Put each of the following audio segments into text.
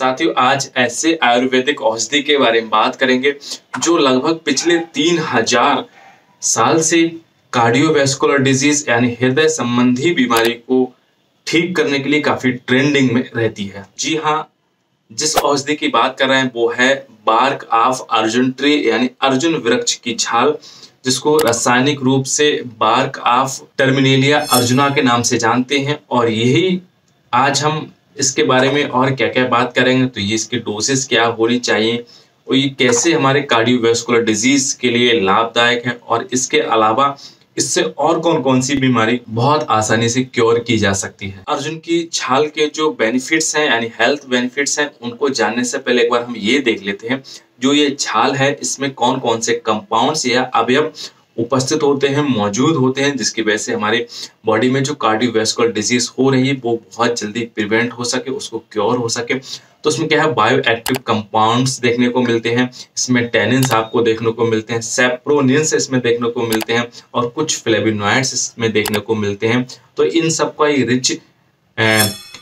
साथियों, आज ऐसे आयुर्वेदिक औषधि के बारे में बात करेंगे जो लगभग पिछले 3000 साल से कार्डियोवैस्कुलर डिजीज यानी हृदय संबंधी बीमारी को ठीक करने के लिए काफी ट्रेंडिंग में रहती है। जी हाँ, जिस औषधि की बात कर रहे हैं वो है बार्क ऑफ अर्जुन ट्री यानी अर्जुन वृक्ष की छाल, जिसको रासायनिक रूप से बार्क ऑफ टर्मिनेलिया अर्जुना के नाम से जानते हैं। और यही आज हम इसके बारे में और क्या क्या बात करेंगे। तो ये इसकी डोसेस क्या होनी चाहिए और ये कैसे हमारे कार्डियोवैस्कुलर डिजीज के लिए लाभदायक है, और इसके अलावा इससे और कौन कौन सी बीमारी बहुत आसानी से क्योर की जा सकती है। अर्जुन की छाल के जो बेनिफिट्स हैं यानी हेल्थ बेनिफिट्स हैं, उनको जानने से पहले एक बार हम ये देख लेते हैं जो ये छाल है इसमें कौन कौन से कंपाउंड्स या अवयव उपस्थित होते हैं, मौजूद होते हैं, जिसकी वजह से हमारे बॉडी में जो कार्डियोवैस्कुलर डिजीज हो रही है वो बहुत जल्दी प्रिवेंट हो सके, उसको क्योर हो सके। तो इसमें क्या है, बायो एक्टिव कंपाउंड्स देखने को मिलते हैं, इसमें टैनिन्स आपको देखने को मिलते हैं, सैप्रोनिन्स इसमें देखने को मिलते हैं और कुछ फ्लेवोनॉइड्स इसमें देखने को मिलते हैं। तो इन सब का रिच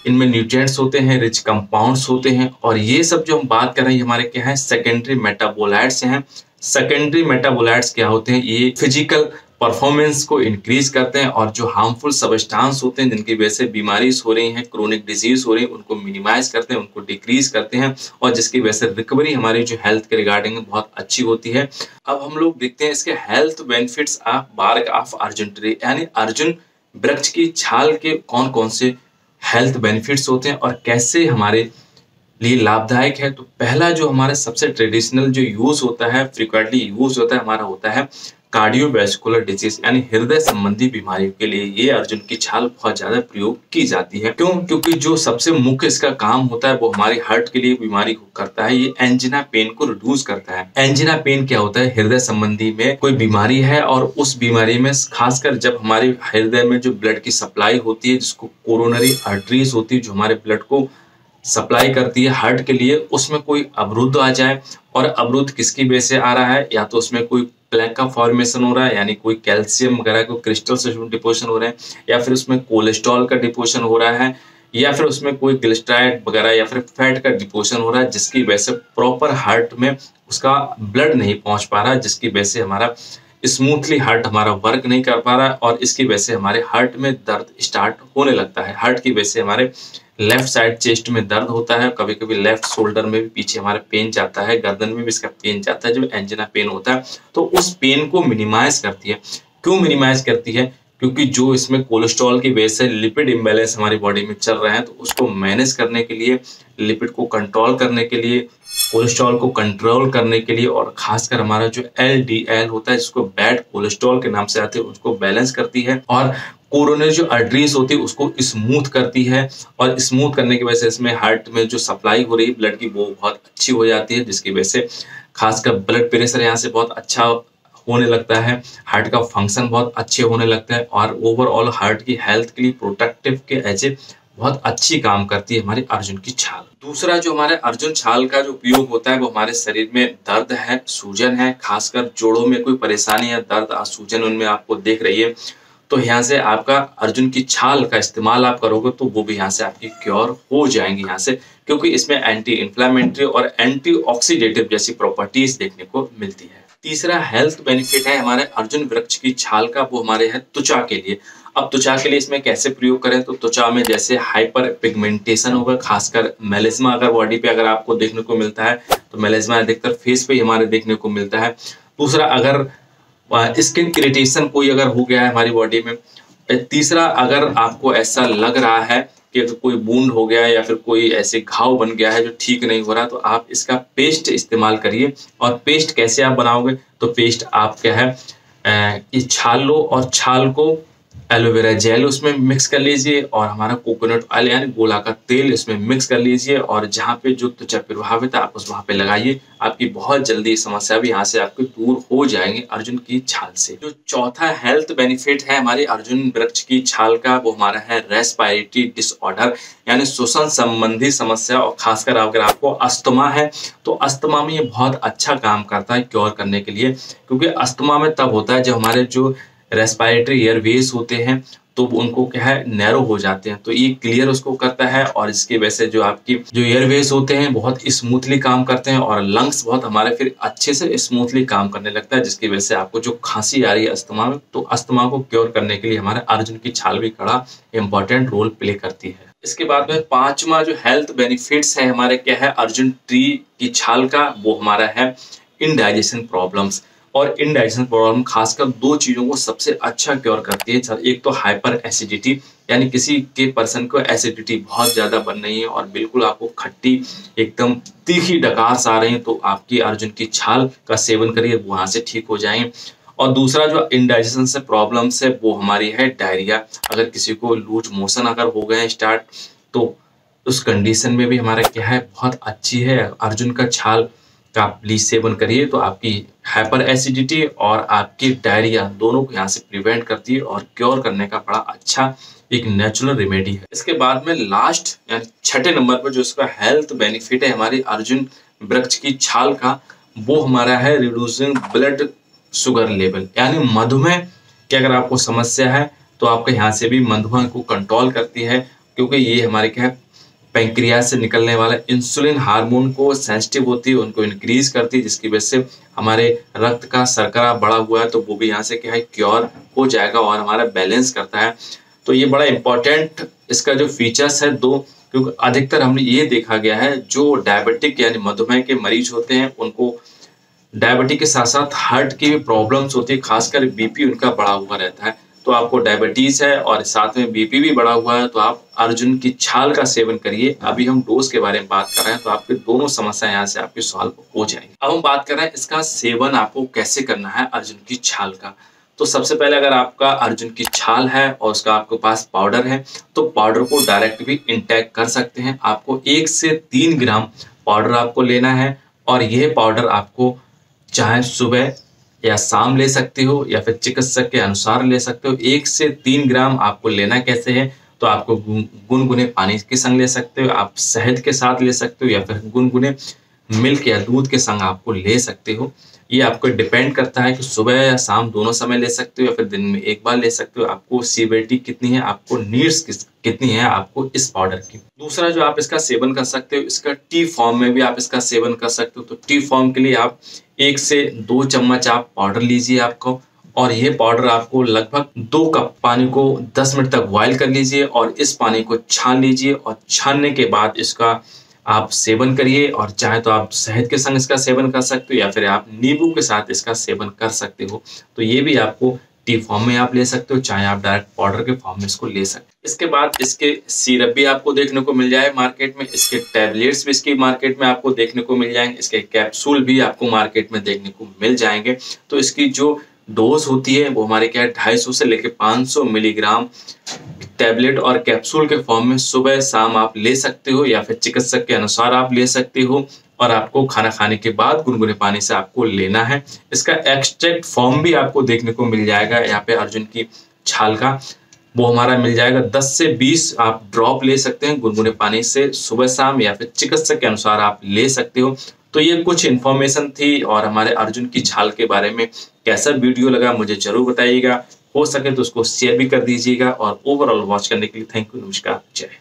इनमें न्यूट्रिएंट्स होते हैं, रिच कंपाउंड्स होते हैं। और ये सब जो हम बात कर रहे हैं हमारे क्या है, सेकेंडरी मेटाबोलाइट्स हैं। सेकेंडरी मेटाबोलाइट्स क्या होते हैं, ये फिजिकल परफॉर्मेंस को इंक्रीज करते हैं और जो हार्मफुल सब्सटेंस होते हैं जिनकी वजह से बीमारीज हो रही हैं, क्रोनिक डिजीज हो रही है, उनको मिनिमाइज करते हैं, उनको डिक्रीज करते हैं और जिसकी वजह से रिकवरी हमारी जो हेल्थ के रिगार्डिंग बहुत अच्छी होती है। अब हम लोग देखते हैं इसके health benefits of bark of Arjun tree यानी अर्जुन वृक्ष की छाल के कौन कौन से हेल्थ बेनिफिट्स होते हैं और कैसे हमारे लिए लाभदायक है। तो पहला जो हमारा सबसे ट्रेडिशनल जो यूज होता है, फ्रिक्वेंटली यूज होता है, हमारा होता है कार्डियोवैस्कुलर डिजीज यानी हृदय संबंधी बीमारियों के लिए ये अर्जुन की छाल बहुत ज्यादा प्रयोग की जाती है। क्यों? क्योंकि जो सबसे मुख्य इसका काम होता है वो हमारी हार्ट के लिए बीमारी को करता है, ये एंजिना पेन को रिड्यूस करता है। एंजिना पेन क्या होता है, हृदय संबंधी में कोई बीमारी है और उस बीमारी में खासकर जब हमारे हृदय में जो ब्लड की सप्लाई होती है, जिसको कोरोनरी आर्टरीज होती है जो हमारे ब्लड को सप्लाई करती है हार्ट के लिए, उसमें कोई अवरुद्ध आ जाए। और अवरुद्ध किसकी वजह से आ रहा है, या तो उसमें कोई प्लेक का फॉर्मेशन हो रहा है यानी कोई कैल्शियम वगैरह को क्रिस्टल से डिपोजिशन हो रहे हैं, या फिर उसमें कोलेस्ट्रॉल का डिपोजिशन हो रहा है, या फिर उसमें कोई ग्लिसराइड वगैरह या फिर फैट का डिपोजिशन हो रहा है, जिसकी वजह से प्रॉपर हार्ट में उसका ब्लड नहीं पहुंच पा रहा है, जिसकी वजह से हमारा स्मूथली हार्ट हमारा वर्क नहीं कर पा रहा है और इसकी वजह से हमारे हार्ट में दर्द स्टार्ट होने लगता है। हार्ट की वजह से हमारे लेफ्ट साइड चेस्ट में दर्द होता है, कभी कभी लेफ्ट शोल्डर में भी पीछे हमारा पेन जाता है, गर्दन में भी इसका पेन जाता है, जो एंजिना पेन होता है। तो उस पेन को मिनिमाइज करती है। क्यों मिनिमाइज करती है? क्योंकि जो इसमें कोलेस्ट्रॉल की वजह से लिपिड इम्बैलेंस हमारी बॉडी में चल रहे हैं, तो उसको मैनेज करने के लिए, लिपिड को कंट्रोल करने के लिए, कोलेस्ट्रॉल को कंट्रोल करने के लिए, और खासकर हमारा जो LDL होता है जिसको बैड कोलेस्ट्रॉल के नाम से आते हैं, उसको बैलेंस करती है। और कोरोनरी जो आर्टरीज होती है उसको स्मूथ करती है, और स्मूथ करने की वजह से इसमें हार्ट में जो सप्लाई हो रही है ब्लड की वो बहुत अच्छी हो जाती है, जिसकी वजह से खासकर ब्लड प्रेशर यहाँ से बहुत अच्छा होने लगता है, हार्ट का फंक्शन बहुत अच्छे होने लगता है और ओवरऑल हार्ट की हेल्थ के लिए प्रोटेक्टिव के एज ए बहुत अच्छी काम करती है हमारी अर्जुन की छाल। दूसरा जो हमारे अर्जुन छाल का जो उपयोग होता है वो हमारे शरीर में दर्द है, सूजन है, खासकर जोड़ों में कोई परेशानी या दर्द या सूजन उनमें आपको देख रही है, तो यहाँ से आपका अर्जुन की छाल का इस्तेमाल आप करोगे तो वो भी यहाँ से आपकी क्योर हो जाएंगी यहाँ से, क्योंकि इसमें एंटी इन्फ्लामेटरी और एंटी ऑक्सीडेटिव जैसी प्रॉपर्टीज देखने को मिलती है। तीसरा हेल्थ बेनिफिट है हमारे अर्जुन वृक्ष की छाल का, वो हमारे है त्वचा के लिए। अब त्वचा के लिए इसमें कैसे प्रयोग करें, तो त्वचा में जैसे हाइपर पिगमेंटेशन होगा, खासकर मेलेस्मा अगर बॉडी पे अगर आपको देखने को मिलता है तो मेलेस्मा अधिकतर फेस पे ही हमारे देखने को मिलता है। दूसरा, अगर स्किन इरिटेशन कोई अगर हो गया है हमारी बॉडी में। तीसरा, अगर आपको ऐसा लग रहा है कि कोई वुंड हो गया है या फिर कोई ऐसे घाव बन गया है जो ठीक नहीं हो रहा, तो आप इसका पेस्ट इस्तेमाल करिए। और पेस्ट कैसे आप बनाओगे, तो पेस्ट आप क्या है, ये छाल लो और छाल को एलोवेरा जेल उसमें मिक्स कर लीजिए और हमारा कोकोनट ऑयल यानी गोला का तेल इसमें मिक्स कर लीजिए, और जहाँ पे जो त्वचा प्रभावित है आप उस वहां पे लगाइए। आपकी बहुत जल्दी समस्या भी यहाँ से आपकी दूर हो जाएंगे अर्जुन की छाल से। जो चौथा हेल्थ बेनिफिट है हमारे अर्जुन वृक्ष की छाल का, वो हमारा है रेस्पिरेटरी डिसऑर्डर यानी श्वसन संबंधी समस्या, और खासकर अगर आपको अस्थमा है तो अस्थमा में ये बहुत अच्छा काम करता है क्योर करने के लिए। क्योंकि अस्थमा में तब होता है जब हमारे जो रेस्पिरेटरी एयरवेज होते हैं तो उनको क्या है नैरो हो जाते हैं, तो ये क्लियर उसको करता है और इसकी वजह से जो आपकी जो एयरवेज होते हैं बहुत स्मूथली काम करते हैं और लंग्स बहुत हमारे फिर अच्छे से स्मूथली काम करने लगता है, जिसकी वजह से आपको जो खांसी आ रही है अस्थमा में, तो अस्थमा को क्योर करने के लिए हमारे अर्जुन की छाल भी बड़ा इंपॉर्टेंट रोल प्ले करती है। इसके बाद में पांचवा जो हेल्थ बेनिफिट्स है हमारे क्या है अर्जुन ट्री की छाल का, वो हमारा है इनडाइजेशन प्रॉब्लम्स। और इनडाइजेशन प्रॉब्लम खासकर दो चीजों को सबसे अच्छा क्योर करती है। एक तो हाइपर एसिडिटी, यानी किसी के पर्सन को एसिडिटी बहुत ज्यादा बन रही है और बिल्कुल आपको खट्टी एकदम तीखी डकारस आ रही है, तो आपकी अर्जुन की छाल का सेवन करिए, वहां से ठीक हो जाएंगे। और दूसरा जो इंडाइजेशन से प्रॉब्लम्स है वो हमारी है डायरिया। अगर किसी को लूज मोशन अगर हो गए स्टार्ट, तो उस कंडीशन में भी हमारा क्या है बहुत अच्छी है अर्जुन का छाल का प्लीज सेवन करिए, तो आपकी हाइपर एसिडिटी और आपकी डायरिया दोनों को यहाँ से प्रिवेंट करती है और क्योर करने का बड़ा अच्छा एक नेचुरल रेमेडी है। इसके बाद में लास्ट यानी छठे नंबर पर जो इसका हेल्थ बेनिफिट है हमारी अर्जुन वृक्ष की छाल का, वो हमारा है रिड्यूसिंग ब्लड शुगर लेवल, यानी मधुमेह की अगर आपको समस्या है तो आपके यहाँ से भी मधुमेह को कंट्रोल करती है, क्योंकि ये हमारे क्या है पैंक्रियाज से निकलने वाला इंसुलिन हार्मोन को सेंसिटिव होती है, उनको इंक्रीज करती है, जिसकी वजह से हमारे रक्त का शर्करा बढ़ा हुआ है तो वो भी यहाँ से क्या है क्योर हो जाएगा और हमारा बैलेंस करता है। तो ये बड़ा इंपॉर्टेंट इसका जो फीचर्स है दो, क्योंकि अधिकतर हमने ये देखा गया है जो डायबिटिक यानी मधुमेह के मरीज होते हैं उनको डायबिटीज के साथ साथ हार्ट की भी प्रॉब्लम्स होती है, खासकर बीपी उनका बढ़ा हुआ रहता है। तो आपको डायबिटीज है और साथ में बीपी भी बढ़ा हुआ है तो आप अर्जुन की छाल का सेवन करिए। अभी हम डोज के बारे में बात कर रहे हैं तो आपके दोनों समस्या यहाँ से आपकी सॉल्व हो जाएंगी। अब हम बात कर रहे हैं इसका सेवन आपको कैसे करना है अर्जुन की छाल का। तो सबसे पहले अगर आपका अर्जुन की छाल है और उसका आपके पास पाउडर है तो पाउडर को डायरेक्ट भी इंटेक कर सकते हैं। आपको 1 से 3 ग्राम पाउडर आपको लेना है और यह पाउडर आपको चाहे सुबह या शाम ले सकते हो या फिर चिकित्सक के अनुसार ले सकते हो। 1 से 3 ग्राम आपको लेना कैसे है, तो आपको गुनगुने पानी के संग ले सकते हो, आप शहद के साथ ले सकते हो या फिर गुनगुने मिल्क या दूध के संग आपको ले सकते हो। ये आपको डिपेंड करता है कि सुबह या शाम दोनों समय ले सकते हो या फिर दिन में एक बार ले सकते हो। आपको सीवेटी कितनी है, आपको नीड्स कितनी है आपको इस पाउडर की। दूसरा जो आप इसका सेवन कर सकते हो, इसका टी फॉर्म में भी आप इसका सेवन कर सकते हो। तो टी फॉर्म के लिए आप 1 से 2 चम्मच आप पाउडर लीजिए आपको, और ये पाउडर आपको लगभग 2 कप पानी को 10 मिनट तक बॉयल कर लीजिए और इस पानी को छान लीजिए और छानने के बाद इसका आप सेवन करिए। और चाहे तो आप शहद के संग इसका सेवन कर सकते हो या फिर आप नींबू के साथ इसका सेवन कर सकते हो। तो ये भी आपको टी फॉर्म में आप ले सकते हो, चाहे आप डायरेक्ट पाउडर के फॉर्म में इसको ले सकते हो। इसके बाद इसके सिरप भी आपको देखने को मिल जाए मार्केट में, इसके टैबलेट्स भी इसकी मार्केट में आपको देखने को मिल जाएंगे, इसके कैप्सूल भी आपको मार्केट में देखने को मिल जाएंगे। तो इसकी जो डोज होती है वो हमारे क्या है 250 से लेकर 500 मिलीग्राम टैबलेट और कैप्सूल के फॉर्म में सुबह शाम आप ले सकते हो या फिर चिकित्सक के अनुसार आप ले सकते हो। और आपको खाना खाने के बाद गुनगुने पानी से आपको लेना है। इसका एक्सट्रैक्ट फॉर्म भी आपको देखने को मिल जाएगा यहाँ पे अर्जुन की छाल का, वो हमारा मिल जाएगा 10 से 20 आप ड्रॉप ले सकते हैं गुनगुने पानी से सुबह शाम या फिर चिकित्सक के अनुसार आप ले सकते हो। तो ये कुछ इन्फॉर्मेशन थी और हमारे अर्जुन की छाल के बारे में कैसा वीडियो लगा मुझे जरूर बताइएगा, हो सके तो उसको शेयर भी कर दीजिएगा। और ओवरऑल वॉच करने के लिए थैंक यू, नमस्कार, जय हिंद।